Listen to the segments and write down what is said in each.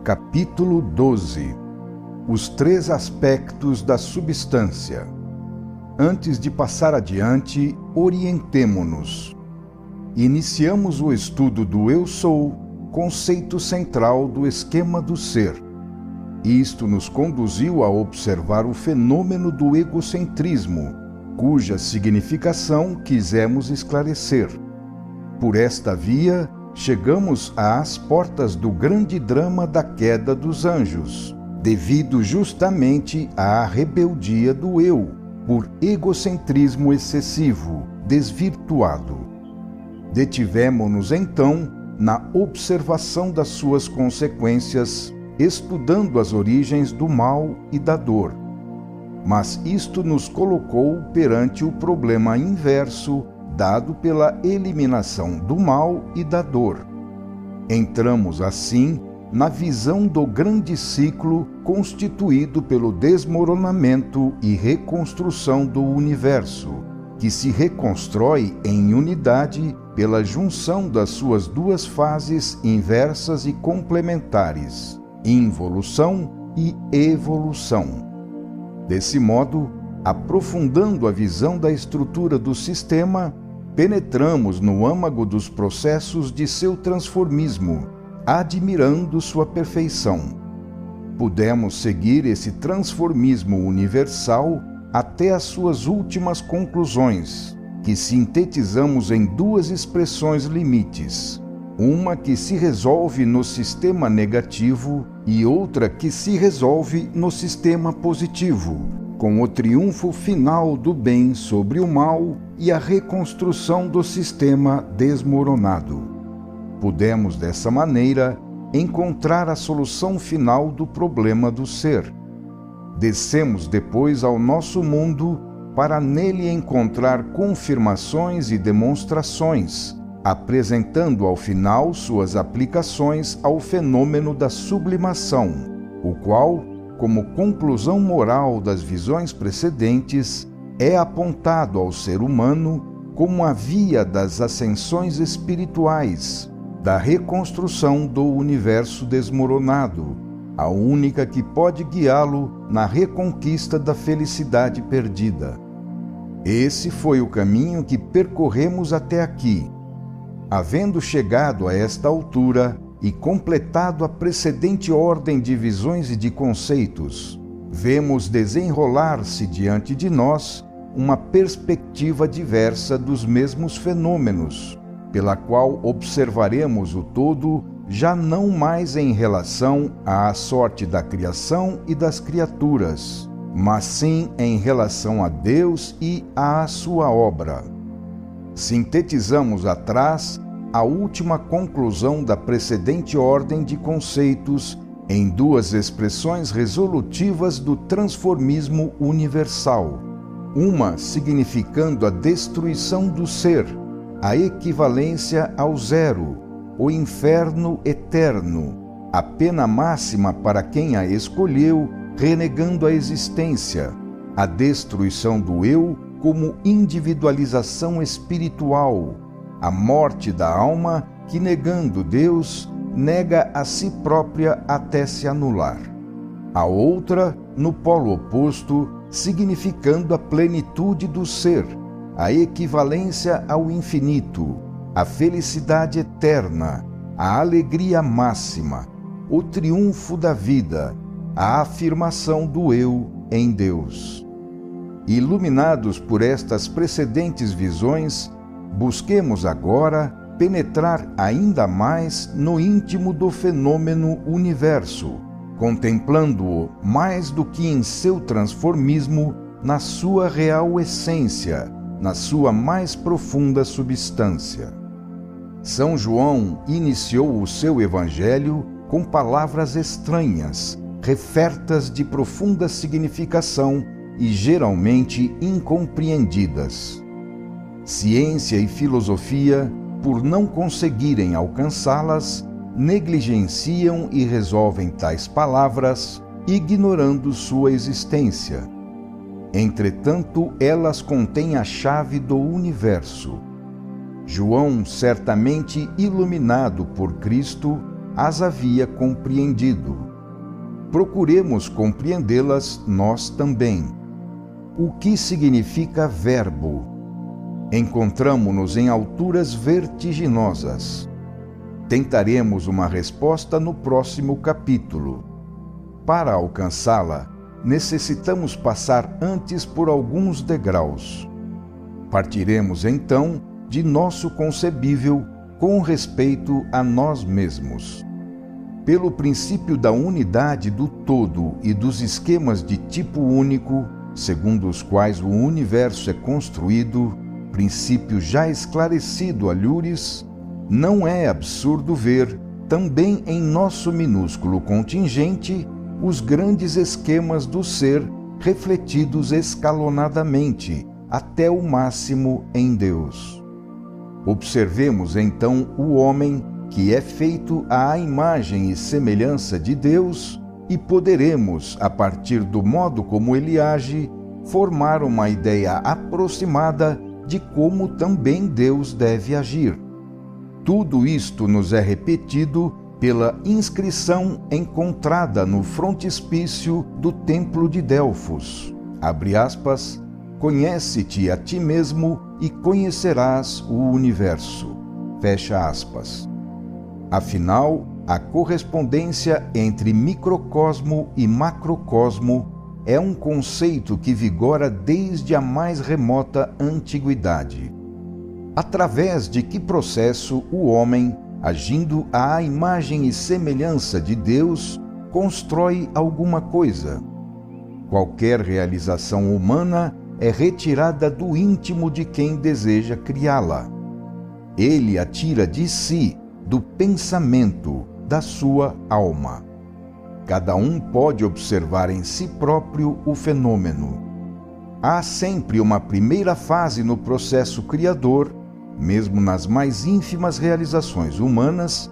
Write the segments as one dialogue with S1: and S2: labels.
S1: Capítulo 12. Os três aspectos da substância. Antes de passar adiante, orientemo-nos. Iniciamos o estudo do Eu Sou, conceito central do esquema do ser. Isto nos conduziu a observar o fenômeno do egocentrismo, cuja significação quisemos esclarecer. Por esta via, chegamos às portas do grande drama da queda dos anjos, devido justamente à rebeldia do eu, por egocentrismo excessivo, desvirtuado. Detivemo-nos então na observação das suas consequências, estudando as origens do mal e da dor. Mas isto nos colocou perante o problema inverso dado pela eliminação do mal e da dor. Entramos, assim, na visão do grande ciclo constituído pelo desmoronamento e reconstrução do universo, que se reconstrói em unidade pela junção das suas duas fases inversas e complementares, involução e evolução. Desse modo, aprofundando a visão da estrutura do sistema, penetramos no âmago dos processos de seu transformismo, admirando sua perfeição. Pudemos seguir esse transformismo universal até as suas últimas conclusões, que sintetizamos em duas expressões limites, uma que se resolve no sistema negativo e outra que se resolve no sistema positivo, com o triunfo final do bem sobre o mal e a reconstrução do sistema desmoronado. Pudemos, dessa maneira, encontrar a solução final do problema do ser. Descemos depois ao nosso mundo para nele encontrar confirmações e demonstrações, apresentando ao final suas aplicações ao fenômeno da sublimação, o qual, como conclusão moral das visões precedentes, é apontado ao ser humano como a via das ascensões espirituais, da reconstrução do universo desmoronado, a única que pode guiá-lo na reconquista da felicidade perdida. Esse foi o caminho que percorremos até aqui. Havendo chegado a esta altura e completado a precedente ordem de visões e de conceitos, vemos desenrolar-se diante de nós uma perspectiva diversa dos mesmos fenômenos, pela qual observaremos o todo já não mais em relação à sorte da criação e das criaturas, mas sim em relação a Deus e à sua obra. Sintetizamos atrás a última conclusão da precedente ordem de conceitos em duas expressões resolutivas do transformismo universal, uma significando a destruição do ser, a equivalência ao zero, o inferno eterno, a pena máxima para quem a escolheu, renegando a existência, a destruição do eu como individualização espiritual, a morte da alma que, negando Deus, nega a si própria até se anular. A outra, no polo oposto, significando a plenitude do ser, a equivalência ao infinito, a felicidade eterna, a alegria máxima, o triunfo da vida, a afirmação do eu em Deus. Iluminados por estas precedentes visões, busquemos agora penetrar ainda mais no íntimo do fenômeno universo, contemplando-o mais do que em seu transformismo, na sua real essência, na sua mais profunda substância. São João iniciou o seu evangelho com palavras estranhas, refertas de profunda significação e geralmente incompreendidas. Ciência e filosofia, por não conseguirem alcançá-las, negligenciam e resolvem tais palavras, ignorando sua existência. Entretanto, elas contêm a chave do universo. João, certamente iluminado por Cristo, as havia compreendido. Procuremos compreendê-las nós também. O que significa verbo? Encontramo-nos em alturas vertiginosas. Tentaremos uma resposta no próximo capítulo. Para alcançá-la, necessitamos passar antes por alguns degraus. Partiremos então de nosso concebível com respeito a nós mesmos. Pelo princípio da unidade do todo e dos esquemas de tipo único, segundo os quais o universo é construído, princípio já esclarecido a Lures, não é absurdo ver, também em nosso minúsculo contingente, os grandes esquemas do ser refletidos escalonadamente até o máximo em Deus. Observemos então o homem, que é feito à imagem e semelhança de Deus, e poderemos, a partir do modo como ele age, formar uma ideia aproximada de como também Deus deve agir. Tudo isto nos é repetido pela inscrição encontrada no frontispício do Templo de Delfos. Abre aspas, conhece-te a ti mesmo e conhecerás o universo. Fecha aspas. Afinal, a correspondência entre microcosmo e macrocosmo é um conceito que vigora desde a mais remota antiguidade. Através de que processo o homem, agindo à imagem e semelhança de Deus, constrói alguma coisa? Qualquer realização humana é retirada do íntimo de quem deseja criá-la. Ele a tira de si, do pensamento, da sua alma. Cada um pode observar em si próprio o fenômeno. Há sempre uma primeira fase no processo criador, mesmo nas mais ínfimas realizações humanas,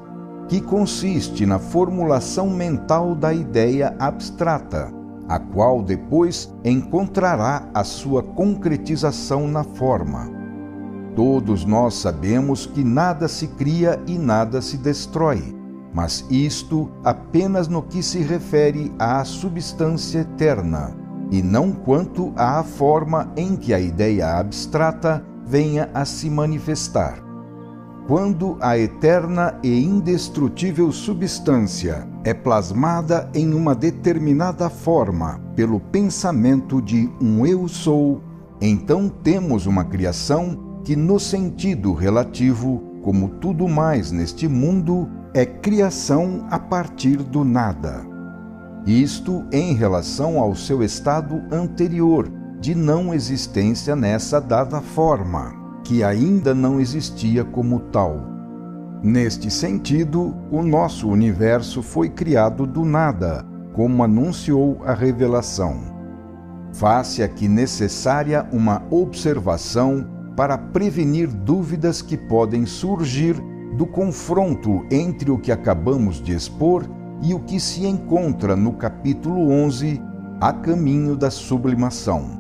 S1: que consiste na formulação mental da ideia abstrata, a qual depois encontrará a sua concretização na forma. Todos nós sabemos que nada se cria e nada se destrói, mas isto apenas no que se refere à substância eterna, e não quanto à forma em que a ideia abstrata venha a se manifestar. Quando a eterna e indestrutível substância é plasmada em uma determinada forma pelo pensamento de um eu sou, então temos uma criação que, no sentido relativo, como tudo mais neste mundo, é criação a partir do nada. Isto em relação ao seu estado anterior, de não existência nessa dada forma, que ainda não existia como tal. Neste sentido, o nosso universo foi criado do nada, como anunciou a revelação. Faz-se aqui necessária uma observação para prevenir dúvidas que podem surgir do confronto entre o que acabamos de expor e o que se encontra no capítulo 11, A Caminho da Sublimação.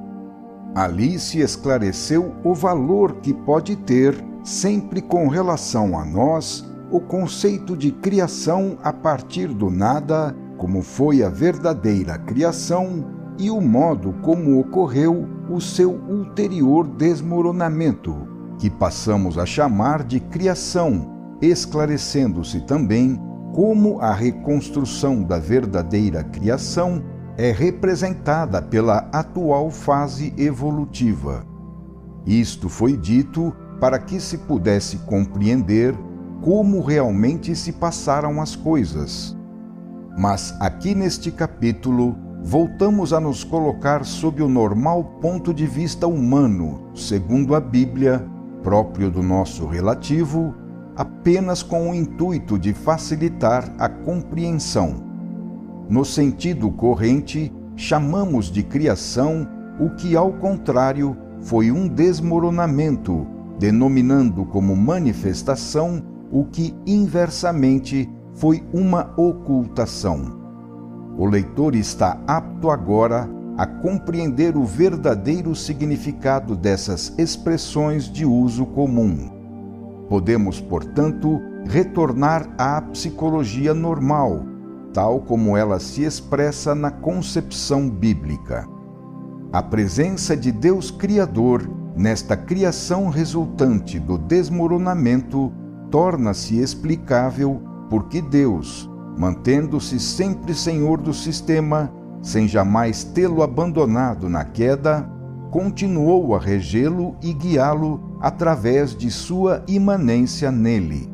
S1: Ali se esclareceu o valor que pode ter, sempre com relação a nós, o conceito de criação a partir do nada, como foi a verdadeira criação, e o modo como ocorreu o seu ulterior desmoronamento, que passamos a chamar de criação, esclarecendo-se também como a reconstrução da verdadeira criação é representada pela atual fase evolutiva. Isto foi dito para que se pudesse compreender como realmente se passaram as coisas. Mas aqui neste capítulo, voltamos a nos colocar sob o normal ponto de vista humano, segundo a Bíblia, próprio do nosso relativo, apenas com o intuito de facilitar a compreensão. No sentido corrente, chamamos de criação o que, ao contrário, foi um desmoronamento, denominando como manifestação o que, inversamente, foi uma ocultação. O leitor está apto agora a compreender o verdadeiro significado dessas expressões de uso comum. Podemos, portanto, retornar à psicologia normal, tal como ela se expressa na concepção bíblica. A presença de Deus Criador nesta criação resultante do desmoronamento torna-se explicável porque Deus, mantendo-se sempre senhor do sistema, sem jamais tê-lo abandonado na queda, continuou a regê-lo e guiá-lo através de sua imanência nele.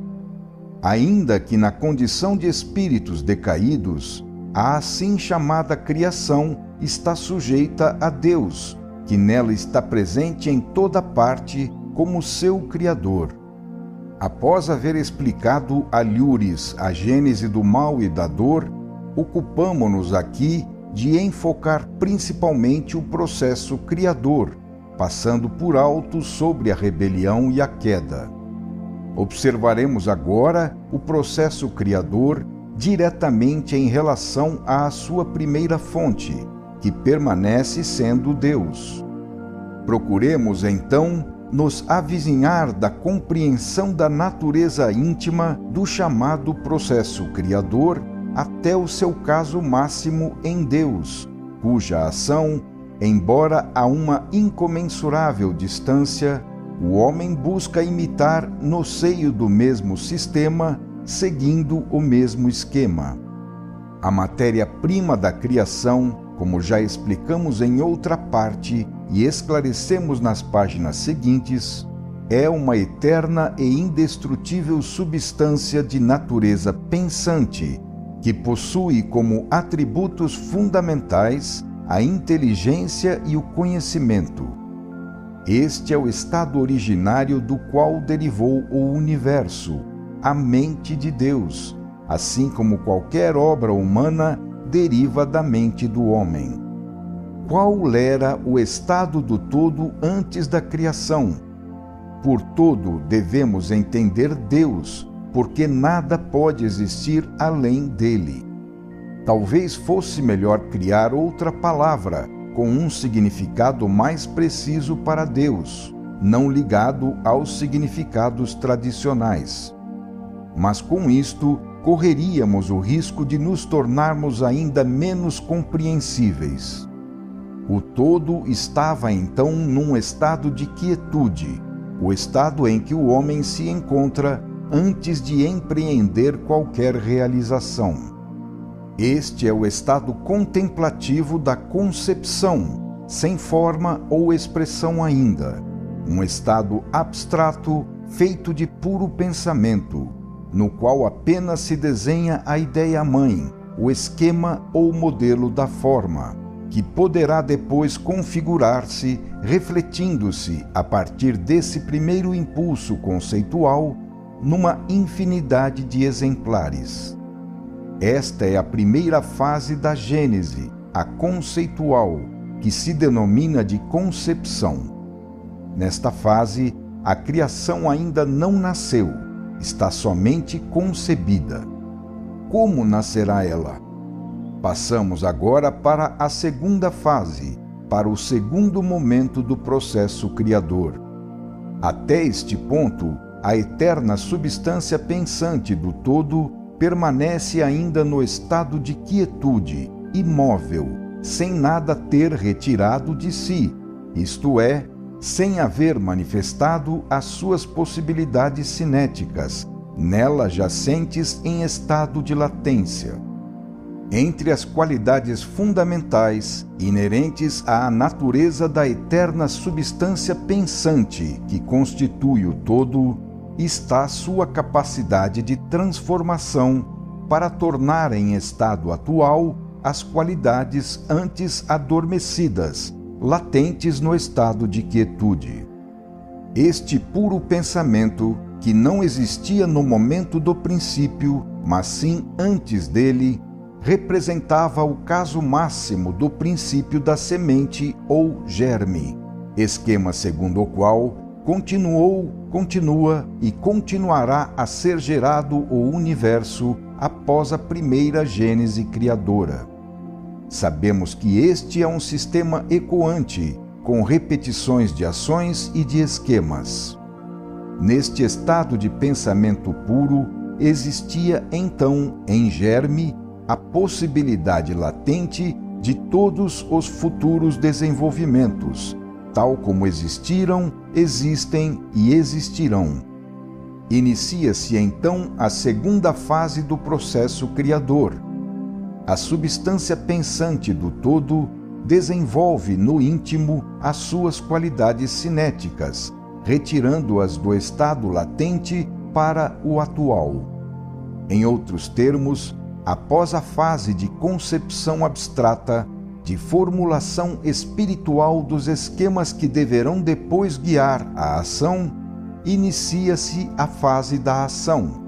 S1: Ainda que na condição de espíritos decaídos, a assim chamada criação está sujeita a Deus, que nela está presente em toda parte como seu Criador. Após haver explicado a Lures a gênese do mal e da dor, ocupamo-nos aqui de enfocar principalmente o processo criador, passando por alto sobre a rebelião e a queda. Observaremos agora o processo criador diretamente em relação à sua primeira fonte, que permanece sendo Deus. Procuremos, então, nos avizinhar da compreensão da natureza íntima do chamado processo criador até o seu caso máximo em Deus, cuja ação, embora a uma incomensurável distância, o homem busca imitar no seio do mesmo sistema, seguindo o mesmo esquema. A matéria-prima da criação, como já explicamos em outra parte e esclarecemos nas páginas seguintes, é uma eterna e indestrutível substância de natureza pensante, que possui como atributos fundamentais a inteligência e o conhecimento. Este é o estado originário do qual derivou o universo, a mente de Deus, assim como qualquer obra humana deriva da mente do homem. Qual era o estado do todo antes da criação? Por todo devemos entender Deus, porque nada pode existir além dele. Talvez fosse melhor criar outra palavra, com um significado mais preciso para Deus, não ligado aos significados tradicionais. Mas com isto, correríamos o risco de nos tornarmos ainda menos compreensíveis. O todo estava então num estado de quietude, o estado em que o homem se encontra antes de empreender qualquer realização. Este é o estado contemplativo da concepção, sem forma ou expressão ainda, um estado abstrato feito de puro pensamento, no qual apenas se desenha a ideia-mãe, o esquema ou modelo da forma, que poderá depois configurar-se, refletindo-se a partir desse primeiro impulso conceitual, numa infinidade de exemplares. Esta é a primeira fase da Gênese, a conceitual, que se denomina de concepção. Nesta fase, a criação ainda não nasceu, está somente concebida. Como nascerá ela? Passamos agora para a segunda fase, para o segundo momento do processo criador. Até este ponto, a eterna substância pensante do todo permanece ainda no estado de quietude, imóvel, sem nada ter retirado de si, isto é, sem haver manifestado as suas possibilidades cinéticas, nela jacentes em estado de latência. Entre as qualidades fundamentais inerentes à natureza da eterna substância pensante que constitui o todo, está sua capacidade de transformação para tornar em estado atual as qualidades antes adormecidas, latentes no estado de quietude. Este puro pensamento, que não existia no momento do princípio, mas sim antes dele, representava o caso máximo do princípio da semente ou germe, esquema segundo o qual continua e continuará a ser gerado o universo após a primeira gênese criadora. Sabemos que este é um sistema ecoante, com repetições de ações e de esquemas. Neste estado de pensamento puro, existia então, em germe, a possibilidade latente de todos os futuros desenvolvimentos, tal como existiram, existem e existirão. Inicia-se então a segunda fase do processo criador. A substância pensante do todo desenvolve no íntimo as suas qualidades cinéticas, retirando-as do estado latente para o atual. Em outros termos, após a fase de concepção abstrata, de formulação espiritual dos esquemas que deverão depois guiar a ação, inicia-se a fase da ação.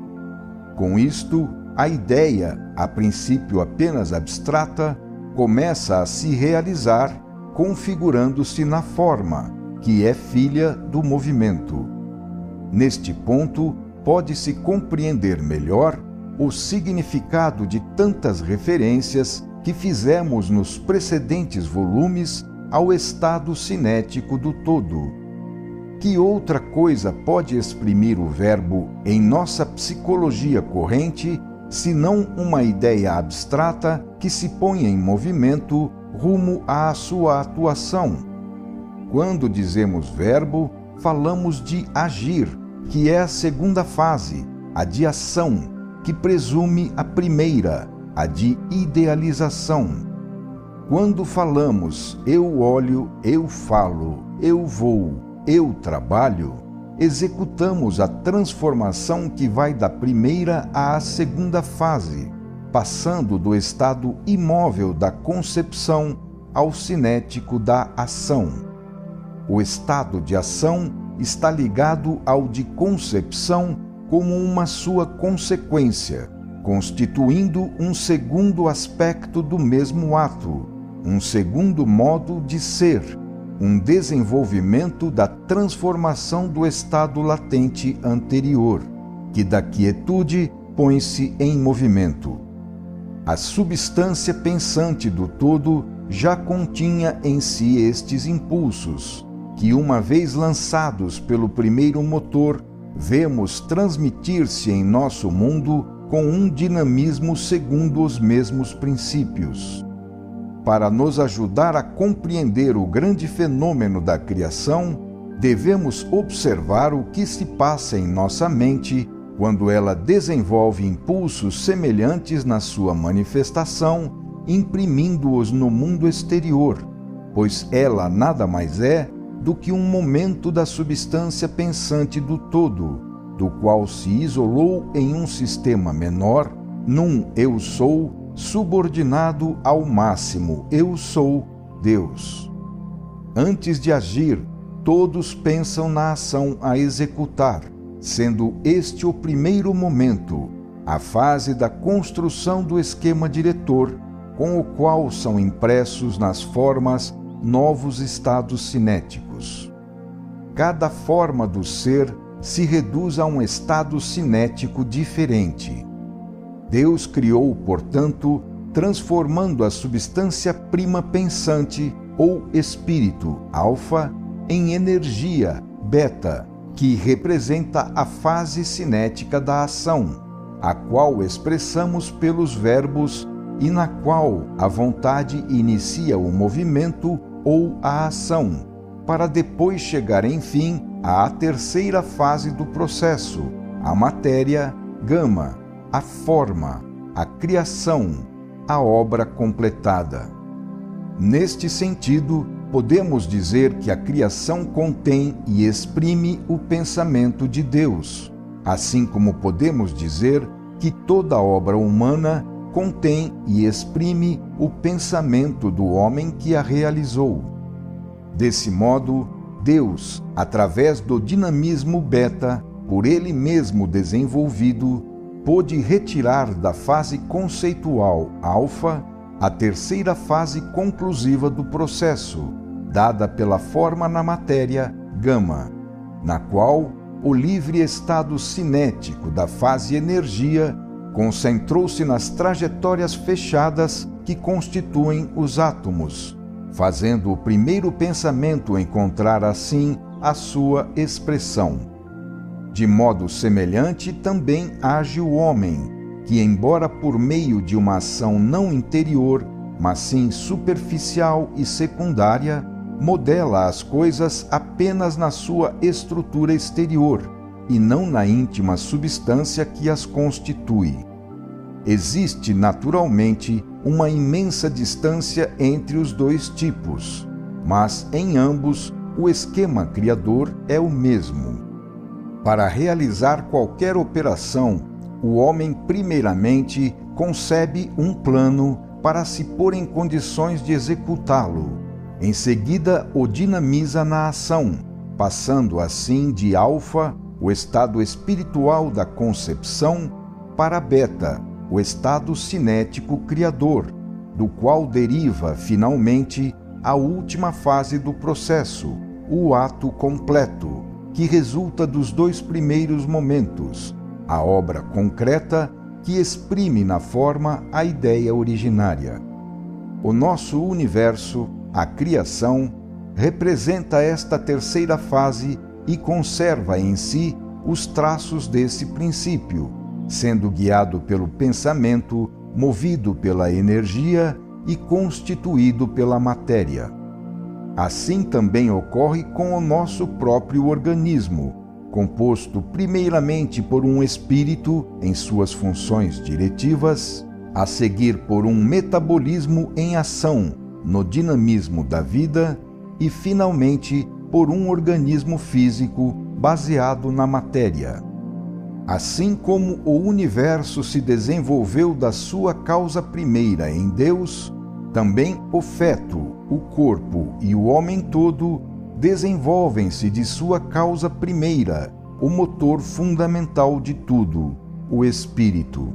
S1: Com isto, a ideia, a princípio apenas abstrata, começa a se realizar, configurando-se na forma, que é filha do movimento. Neste ponto, pode-se compreender melhor o significado de tantas referências que fizemos nos precedentes volumes ao estado cinético do todo. Que outra coisa pode exprimir o verbo em nossa psicologia corrente, senão uma ideia abstrata que se põe em movimento rumo à sua atuação? Quando dizemos verbo, falamos de agir, que é a segunda fase, a de ação, que presume a primeira, a de idealização. Quando falamos eu olho, eu falo, eu vou, eu trabalho, executamos a transformação que vai da primeira à segunda fase, passando do estado imóvel da concepção ao cinético da ação. O estado de ação está ligado ao de concepção como uma sua consequência, constituindo um segundo aspecto do mesmo ato, um segundo modo de ser, um desenvolvimento da transformação do estado latente anterior, que da quietude põe-se em movimento. A substância pensante do todo já continha em si estes impulsos, que uma vez lançados pelo primeiro motor, vemos transmitir-se em nosso mundo com um dinamismo segundo os mesmos princípios. Para nos ajudar a compreender o grande fenômeno da criação, devemos observar o que se passa em nossa mente quando ela desenvolve impulsos semelhantes na sua manifestação, imprimindo-os no mundo exterior, pois ela nada mais é do que um momento da substância pensante do todo, do qual se isolou em um sistema menor, num eu sou, subordinado ao máximo eu sou, Deus. Antes de agir, todos pensam na ação a executar, sendo este o primeiro momento, a fase da construção do esquema diretor, com o qual são impressos nas formas novos estados cinéticos. Cada forma do ser se reduz a um estado cinético diferente. Deus criou, portanto, transformando a substância prima pensante ou espírito, alfa, em energia, beta, que representa a fase cinética da ação, a qual expressamos pelos verbos e na qual a vontade inicia o movimento ou a ação, para depois chegar, enfim, à terceira fase do processo, a matéria, gama, a forma, a criação, a obra completada. Neste sentido, podemos dizer que a criação contém e exprime o pensamento de Deus, assim como podemos dizer que toda obra humana contém e exprime o pensamento do homem que a realizou. Desse modo, Deus, através do dinamismo beta, por ele mesmo desenvolvido, pôde retirar da fase conceitual alfa a terceira fase conclusiva do processo, dada pela forma na matéria gama, na qual o livre estado cinético da fase energia concentrou-se nas trajetórias fechadas que constituem os átomos, fazendo o primeiro pensamento encontrar assim a sua expressão. De modo semelhante também age o homem, que, embora por meio de uma ação não interior, mas sim superficial e secundária, modela as coisas apenas na sua estrutura exterior e não na íntima substância que as constitui. Existe, naturalmente, uma imensa distância entre os dois tipos, mas em ambos o esquema criador é o mesmo. Para realizar qualquer operação, o homem primeiramente concebe um plano para se pôr em condições de executá-lo. Em seguida, o dinamiza na ação, passando assim de alfa, o estado espiritual da concepção, para beta, o estado cinético criador, do qual deriva, finalmente, a última fase do processo, o ato completo, que resulta dos dois primeiros momentos, a obra concreta que exprime na forma a ideia originária. O nosso universo, a criação, representa esta terceira fase e conserva em si os traços desse princípio, sendo guiado pelo pensamento, movido pela energia e constituído pela matéria. Assim também ocorre com o nosso próprio organismo, composto primeiramente por um espírito em suas funções diretivas, a seguir por um metabolismo em ação no dinamismo da vida e, finalmente, por um organismo físico baseado na matéria. Assim como o universo se desenvolveu da sua causa primeira em Deus, também o feto, o corpo e o homem todo desenvolvem-se de sua causa primeira, o motor fundamental de tudo, o espírito.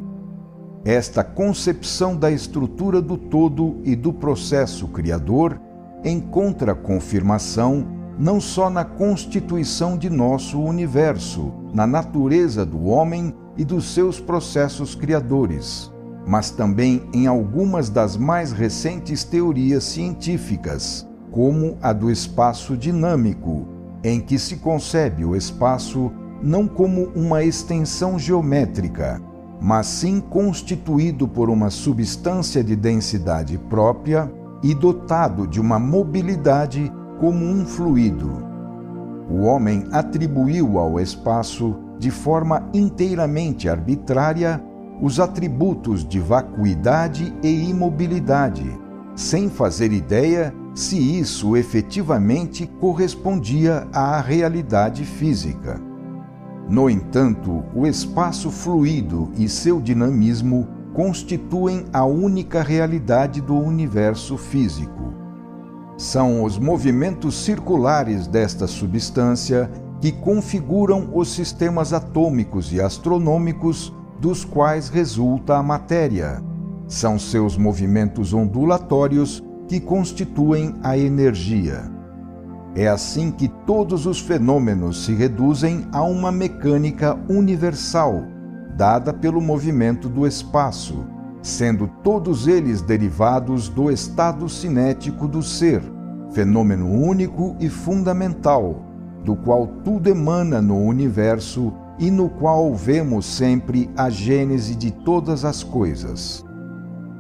S1: Esta concepção da estrutura do todo e do processo criador encontra confirmação não só na constituição de nosso universo, na natureza do homem e dos seus processos criadores, mas também em algumas das mais recentes teorias científicas, como a do espaço dinâmico, em que se concebe o espaço não como uma extensão geométrica, mas sim constituído por uma substância de densidade própria e dotado de uma mobilidade como um fluido. O homem atribuiu ao espaço, de forma inteiramente arbitrária, os atributos de vacuidade e imobilidade, sem fazer ideia se isso efetivamente correspondia à realidade física. No entanto, o espaço fluido e seu dinamismo constituem a única realidade do universo físico. São os movimentos circulares desta substância que configuram os sistemas atômicos e astronômicos dos quais resulta a matéria. São seus movimentos ondulatórios que constituem a energia. É assim que todos os fenômenos se reduzem a uma mecânica universal, dada pelo movimento do espaço, sendo todos eles derivados do estado cinético do ser, fenômeno único e fundamental, do qual tudo emana no universo e no qual vemos sempre a gênese de todas as coisas.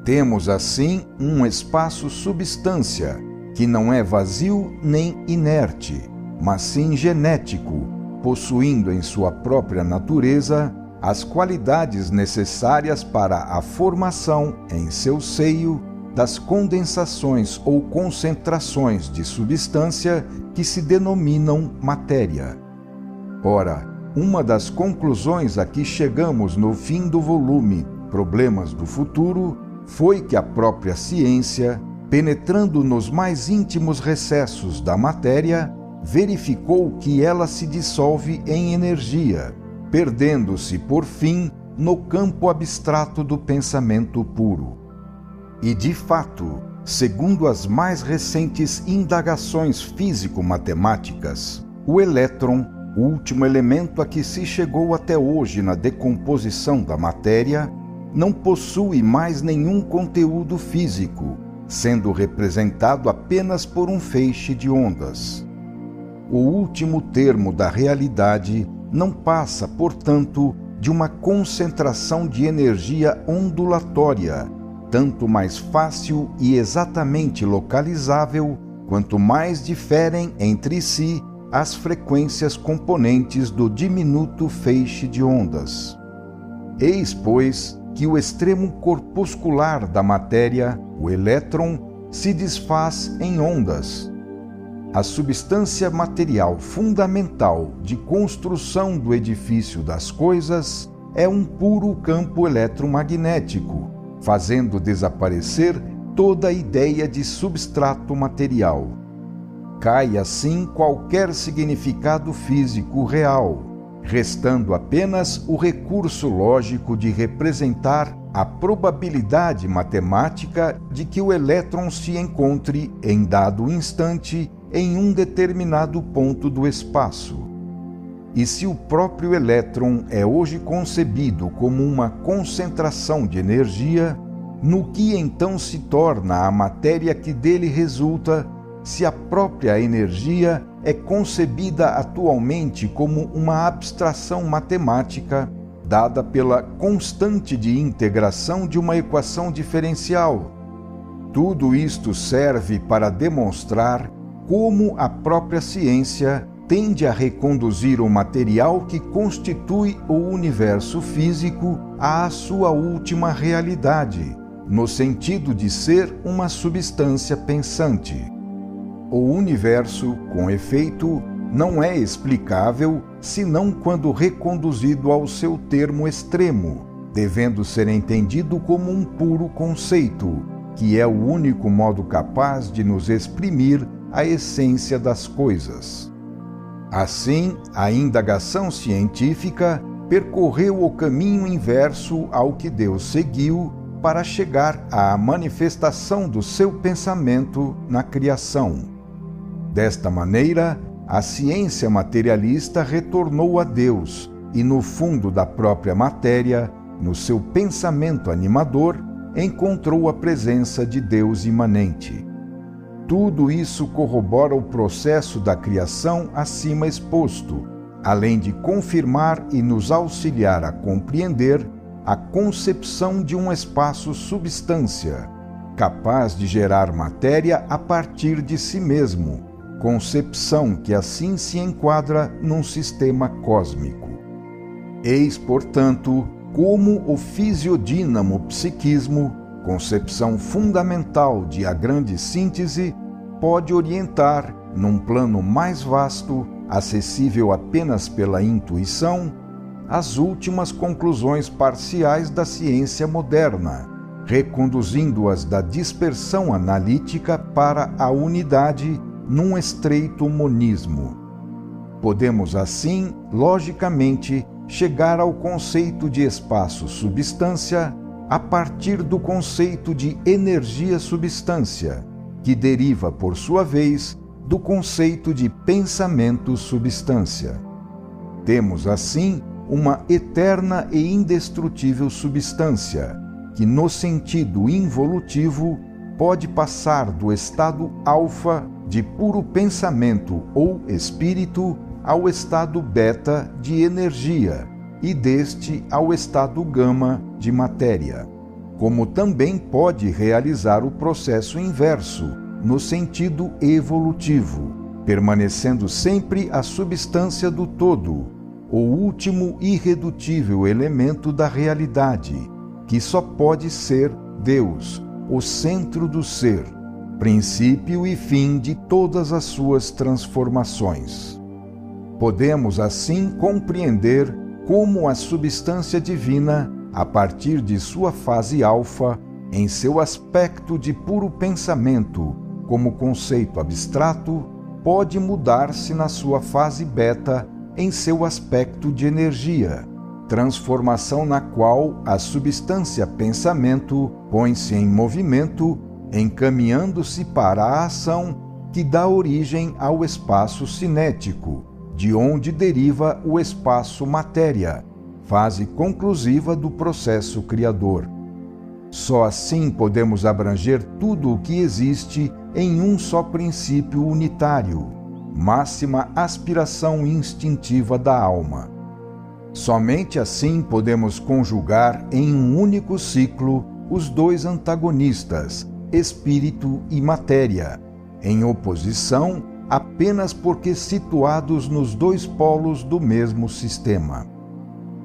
S1: Temos, assim, um espaço-substância, que não é vazio nem inerte, mas sim genético, possuindo em sua própria natureza as qualidades necessárias para a formação, em seu seio, das condensações ou concentrações de substância que se denominam matéria. Ora, uma das conclusões a que chegamos no fim do volume Problemas do Futuro foi que a própria ciência, penetrando nos mais íntimos recessos da matéria, verificou que ela se dissolve em energia, perdendo-se, por fim, no campo abstrato do pensamento puro. E, de fato, segundo as mais recentes indagações físico-matemáticas, o elétron, o último elemento a que se chegou até hoje na decomposição da matéria, não possui mais nenhum conteúdo físico, sendo representado apenas por um feixe de ondas. O último termo da realidade não passa, portanto, de uma concentração de energia ondulatória, tanto mais fácil e exatamente localizável, quanto mais diferem entre si as frequências componentes do diminuto feixe de ondas. Eis, pois, que o extremo corpuscular da matéria, o elétron, se desfaz em ondas. A substância material fundamental de construção do edifício das coisas é um puro campo eletromagnético, fazendo desaparecer toda a ideia de substrato material. Cai assim qualquer significado físico real, restando apenas o recurso lógico de representar a probabilidade matemática de que o elétron se encontre, em dado instante, em um determinado ponto do espaço. E se o próprio elétron é hoje concebido como uma concentração de energia, no que então se torna a matéria que dele resulta, se a própria energia é concebida atualmente como uma abstração matemática dada pela constante de integração de uma equação diferencial? Tudo isto serve para demonstrar como a própria ciência tende a reconduzir o material que constitui o universo físico à sua última realidade, no sentido de ser uma substância pensante. O universo, com efeito, não é explicável senão quando reconduzido ao seu termo extremo, devendo ser entendido como um puro conceito, que é o único modo capaz de nos exprimir a essência das coisas. Assim, a indagação científica percorreu o caminho inverso ao que Deus seguiu para chegar à manifestação do seu pensamento na criação. Desta maneira, a ciência materialista retornou a Deus e, no fundo da própria matéria, no seu pensamento animador, encontrou a presença de Deus imanente. Tudo isso corrobora o processo da criação acima exposto, além de confirmar e nos auxiliar a compreender a concepção de um espaço-substância, capaz de gerar matéria a partir de si mesmo, concepção que assim se enquadra num sistema cósmico. Eis, portanto, como o fisiodínamo psiquismo, concepção fundamental de a grande síntese, pode orientar, num plano mais vasto, acessível apenas pela intuição, as últimas conclusões parciais da ciência moderna, reconduzindo-as da dispersão analítica para a unidade num estreito monismo. Podemos, assim, logicamente, chegar ao conceito de espaço-substância a partir do conceito de energia-substância, que deriva, por sua vez, do conceito de pensamento-substância. Temos, assim, uma eterna e indestrutível substância, que, no sentido involutivo, pode passar do estado alfa de puro pensamento ou espírito ao estado beta de energia e deste ao estado gama de matéria, como também pode realizar o processo inverso, no sentido evolutivo, permanecendo sempre a substância do todo, o último irredutível elemento da realidade, que só pode ser Deus, o centro do ser, princípio e fim de todas as suas transformações. Podemos, assim, compreender como a substância divina, a partir de sua fase alfa, em seu aspecto de puro pensamento, como conceito abstrato, pode mudar-se na sua fase beta em seu aspecto de energia, transformação na qual a substância pensamento põe-se em movimento, encaminhando-se para a ação que dá origem ao espaço cinético, de onde deriva o espaço matéria, fase conclusiva do processo criador. Só assim podemos abranger tudo o que existe em um só princípio unitário, máxima aspiração instintiva da alma. Somente assim podemos conjugar em um único ciclo os dois antagonistas, espírito e matéria, em oposição apenas porque situados nos dois polos do mesmo sistema.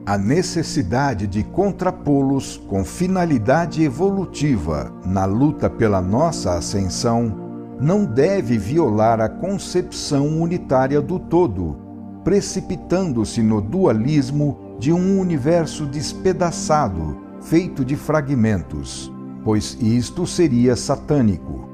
S1: A necessidade de contrapô-los com finalidade evolutiva na luta pela nossa ascensão não deve violar a concepção unitária do todo, precipitando-se no dualismo de um universo despedaçado, feito de fragmentos, pois isto seria satânico.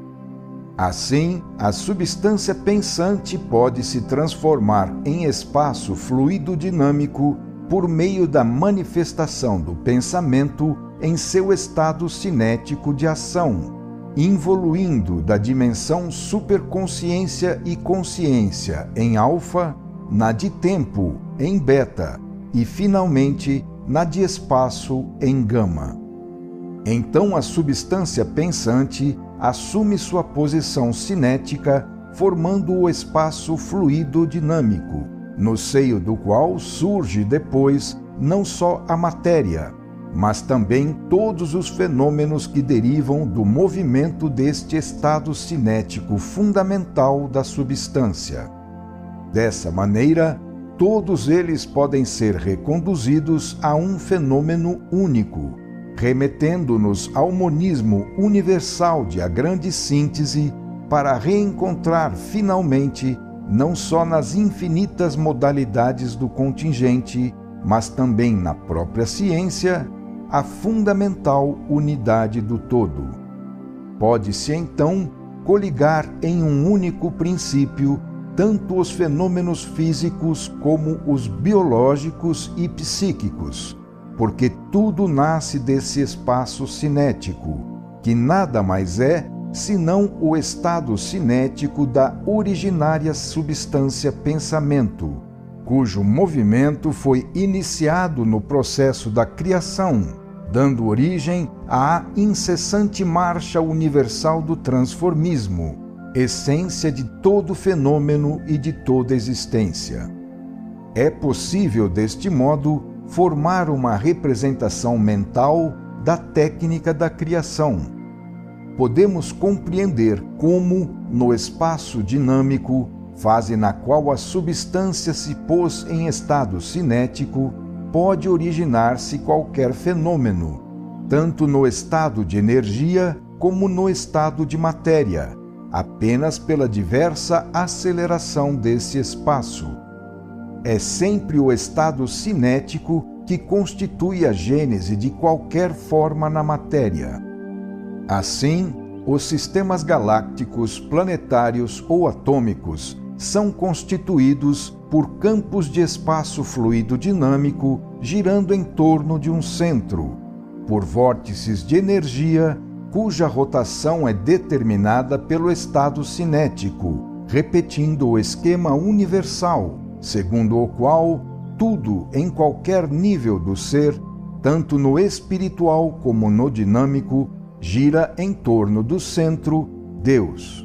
S1: Assim, a substância pensante pode se transformar em espaço fluido-dinâmico por meio da manifestação do pensamento em seu estado cinético de ação, evoluindo da dimensão superconsciência e consciência em alfa, na de tempo em beta e, finalmente, na de espaço em gama. Então a substância pensante assume sua posição cinética, formando o espaço fluido-dinâmico, no seio do qual surge depois não só a matéria, mas também todos os fenômenos que derivam do movimento deste estado cinético fundamental da substância. Dessa maneira, todos eles podem ser reconduzidos a um fenômeno único, remetendo-nos ao monismo universal de a grande síntese para reencontrar finalmente, não só nas infinitas modalidades do contingente, mas também na própria ciência, a fundamental unidade do todo. Pode-se então coligar em um único princípio tanto os fenômenos físicos como os biológicos e psíquicos, porque tudo nasce desse espaço cinético, que nada mais é senão o estado cinético da originária substância pensamento, cujo movimento foi iniciado no processo da criação, dando origem à incessante marcha universal do transformismo, essência de todo fenômeno e de toda existência. É possível, deste modo, formar uma representação mental da técnica da criação. Podemos compreender como, no espaço dinâmico, fase na qual a substância se pôs em estado cinético, pode originar-se qualquer fenômeno, tanto no estado de energia como no estado de matéria, apenas pela diversa aceleração desse espaço. É sempre o estado cinético que constitui a gênese de qualquer forma na matéria. Assim, os sistemas galácticos, planetários ou atômicos são constituídos por campos de espaço fluido dinâmico girando em torno de um centro, por vórtices de energia cuja rotação é determinada pelo estado cinético, repetindo o esquema universal, segundo o qual tudo em qualquer nível do ser, tanto no espiritual como no dinâmico, gira em torno do centro, Deus.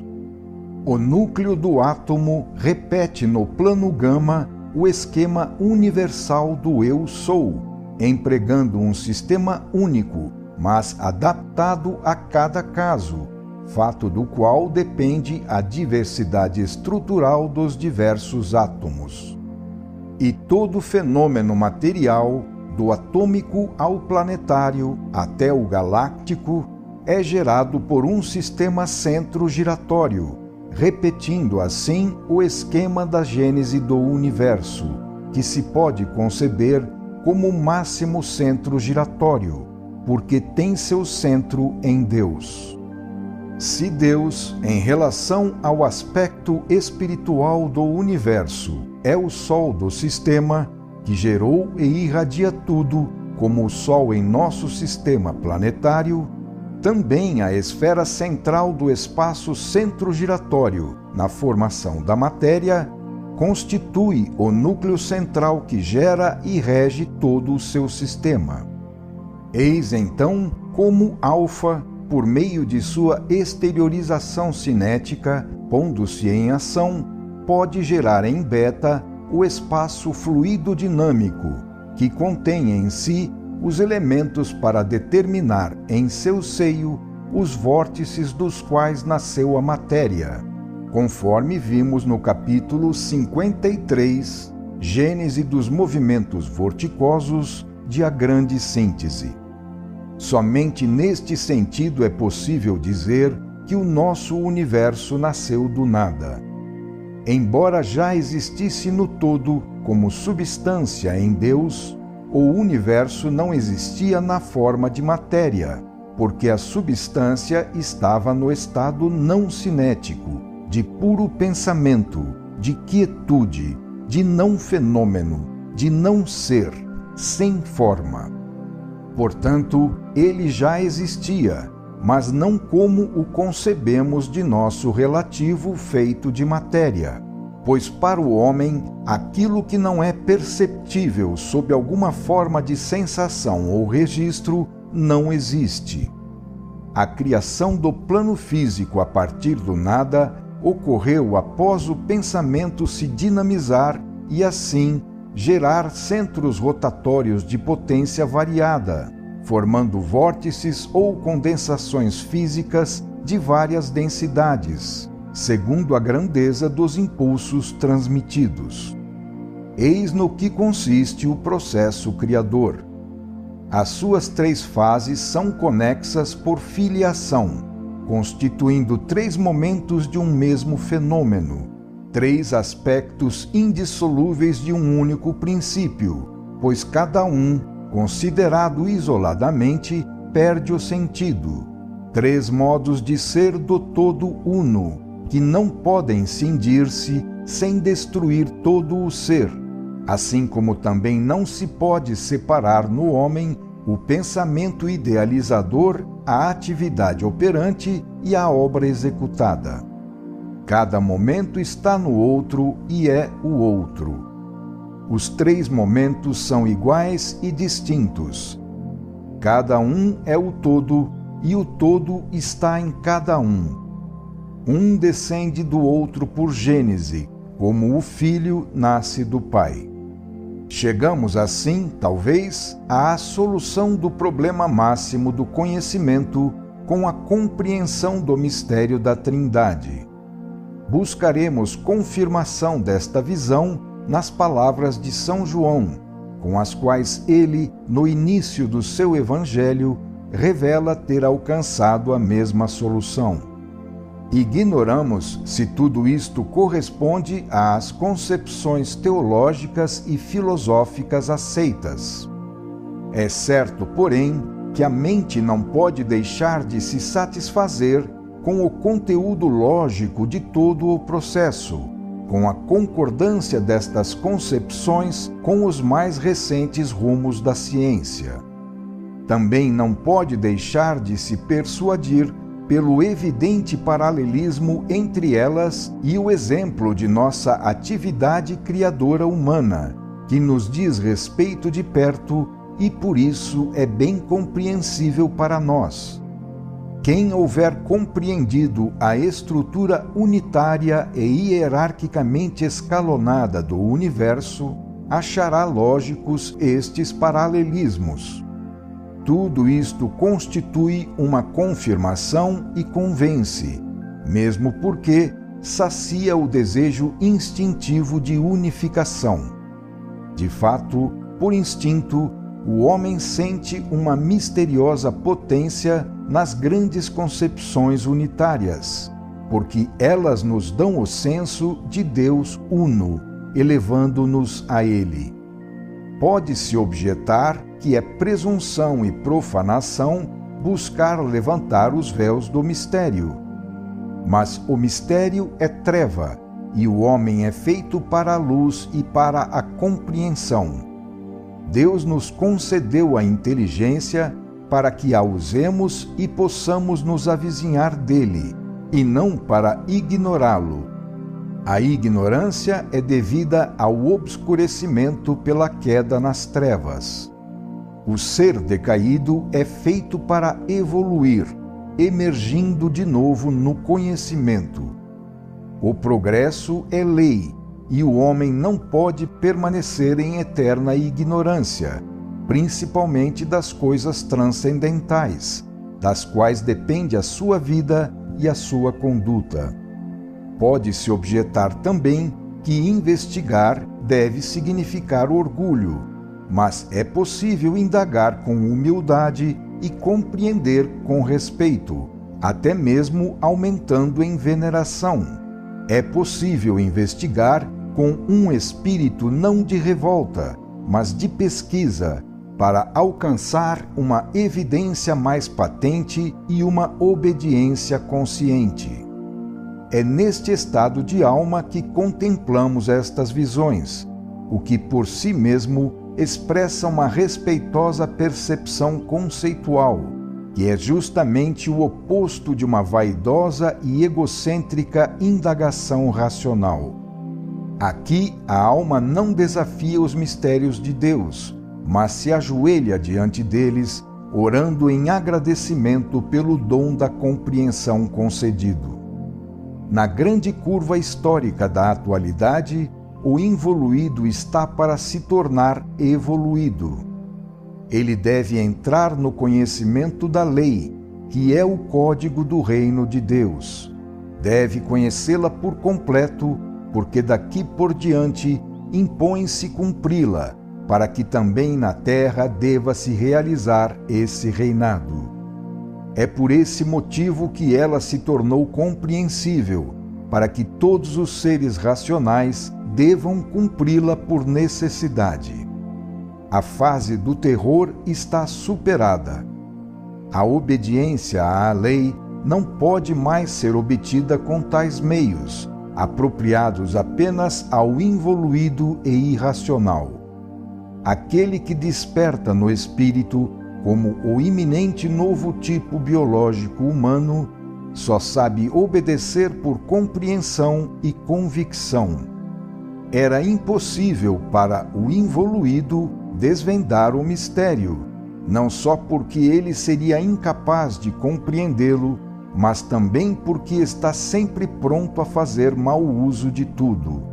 S1: O núcleo do átomo repete no plano gama o esquema universal do Eu Sou, empregando um sistema único, mas adaptado a cada caso, fato do qual depende a diversidade estrutural dos diversos átomos. E todo fenômeno material, do atômico ao planetário até o galáctico, é gerado por um sistema centro-giratório, repetindo assim o esquema da gênese do universo, que se pode conceber como o máximo centro giratório, porque tem seu centro em Deus. Se Deus, em relação ao aspecto espiritual do universo, é o Sol do sistema, que gerou e irradia tudo, como o Sol em nosso sistema planetário, também a esfera central do espaço centro-giratório, na formação da matéria, constitui o núcleo central que gera e rege todo o seu sistema. Eis então como alfa, por meio de sua exteriorização cinética, pondo-se em ação, pode gerar em beta o espaço fluido dinâmico, que contém em si os elementos para determinar em seu seio os vórtices dos quais nasceu a matéria, conforme vimos no capítulo 53, Gênese dos movimentos vorticosos de A Grande Síntese. Somente neste sentido é possível dizer que o nosso universo nasceu do nada. Embora já existisse no todo como substância em Deus, o universo não existia na forma de matéria, porque a substância estava no estado não cinético, de puro pensamento, de quietude, de não fenômeno, de não ser, sem forma. Portanto, ele já existia, mas não como o concebemos de nosso relativo feito de matéria, pois para o homem, aquilo que não é perceptível sob alguma forma de sensação ou registro não existe. A criação do plano físico a partir do nada ocorreu após o pensamento se dinamizar e, assim, gerar centros rotatórios de potência variada, formando vórtices ou condensações físicas de várias densidades, segundo a grandeza dos impulsos transmitidos. Eis no que consiste o processo criador. As suas 3 fases são conexas por filiação, constituindo 3 momentos de um mesmo fenômeno, 3 aspectos indissolúveis de um único princípio, pois cada um, considerado isoladamente, perde o sentido. 3 modos de ser do todo uno, que não podem cindir-se sem destruir todo o ser, assim como também não se pode separar no homem o pensamento idealizador, a atividade operante e a obra executada. Cada momento está no outro e é o outro. Os 3 momentos são iguais e distintos. Cada um é o todo e o todo está em cada um. Um descende do outro por gênese, como o filho nasce do pai. Chegamos assim, talvez, à solução do problema máximo do conhecimento com a compreensão do mistério da Trindade. Buscaremos confirmação desta visão nas palavras de São João, com as quais ele, no início do seu Evangelho, revela ter alcançado a mesma solução. Ignoramos se tudo isto corresponde às concepções teológicas e filosóficas aceitas. É certo, porém, que a mente não pode deixar de se satisfazer com o conteúdo lógico de todo o processo, com a concordância destas concepções com os mais recentes rumos da ciência. Também não pode deixar de se persuadir pelo evidente paralelismo entre elas e o exemplo de nossa atividade criadora humana, que nos diz respeito de perto e por isso é bem compreensível para nós. Quem houver compreendido a estrutura unitária e hierarquicamente escalonada do universo, achará lógicos estes paralelismos. Tudo isto constitui uma confirmação e convence, mesmo porque sacia o desejo instintivo de unificação. De fato, por instinto, o homem sente uma misteriosa potência nas grandes concepções unitárias, porque elas nos dão o senso de Deus uno, elevando-nos a Ele. Pode-se objetar que é presunção e profanação buscar levantar os véus do mistério. Mas o mistério é treva, e o homem é feito para a luz e para a compreensão. Deus nos concedeu a inteligência para que a usemos e possamos nos avizinhar dele, e não para ignorá-lo. A ignorância é devida ao obscurecimento pela queda nas trevas. O ser decaído é feito para evoluir, emergindo de novo no conhecimento. O progresso é lei, e o homem não pode permanecer em eterna ignorância, principalmente das coisas transcendentais, das quais depende a sua vida e a sua conduta. Pode-se objetar também que investigar deve significar orgulho, mas é possível indagar com humildade e compreender com respeito, até mesmo aumentando em veneração. É possível investigar com um espírito não de revolta, mas de pesquisa, para alcançar uma evidência mais patente e uma obediência consciente. É neste estado de alma que contemplamos estas visões, o que por si mesmo expressa uma respeitosa percepção conceitual, que é justamente o oposto de uma vaidosa e egocêntrica indagação racional. Aqui a alma não desafia os mistérios de Deus, mas se ajoelha diante deles, orando em agradecimento pelo dom da compreensão concedido. Na grande curva histórica da atualidade, o involuído está para se tornar evoluído. Ele deve entrar no conhecimento da lei, que é o código do reino de Deus. Deve conhecê-la por completo, porque daqui por diante impõe-se cumpri-la, para que também na terra deva se realizar esse reinado. É por esse motivo que ela se tornou compreensível, para que todos os seres racionais devam cumpri-la por necessidade. A fase do terror está superada. A obediência à lei não pode mais ser obtida com tais meios, apropriados apenas ao involuído e irracional. Aquele que desperta no espírito como o iminente novo tipo biológico humano só sabe obedecer por compreensão e convicção. Era impossível para o involuído desvendar o mistério, não só porque ele seria incapaz de compreendê-lo, mas também porque está sempre pronto a fazer mau uso de tudo.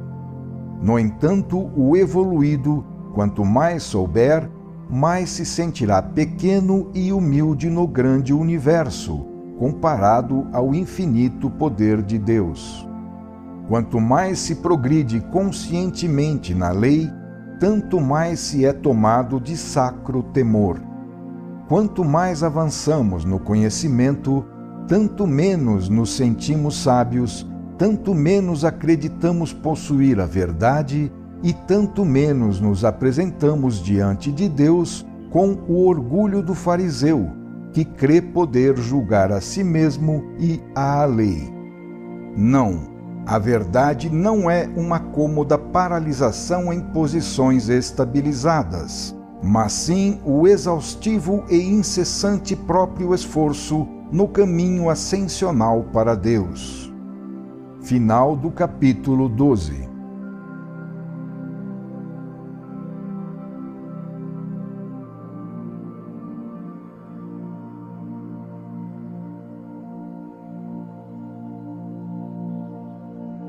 S1: No entanto, o evoluído, quanto mais souber, mais se sentirá pequeno e humilde no grande universo, comparado ao infinito poder de Deus. Quanto mais se progride conscientemente na lei, tanto mais se é tomado de sacro temor. Quanto mais avançamos no conhecimento, tanto menos nos sentimos sábios, tanto menos acreditamos possuir a verdade e tanto menos nos apresentamos diante de Deus com o orgulho do fariseu, que crê poder julgar a si mesmo e à lei. Não, a verdade não é uma cômoda paralisação em posições estabilizadas, mas sim o exaustivo e incessante próprio esforço no caminho ascensional para Deus. Final do capítulo 12.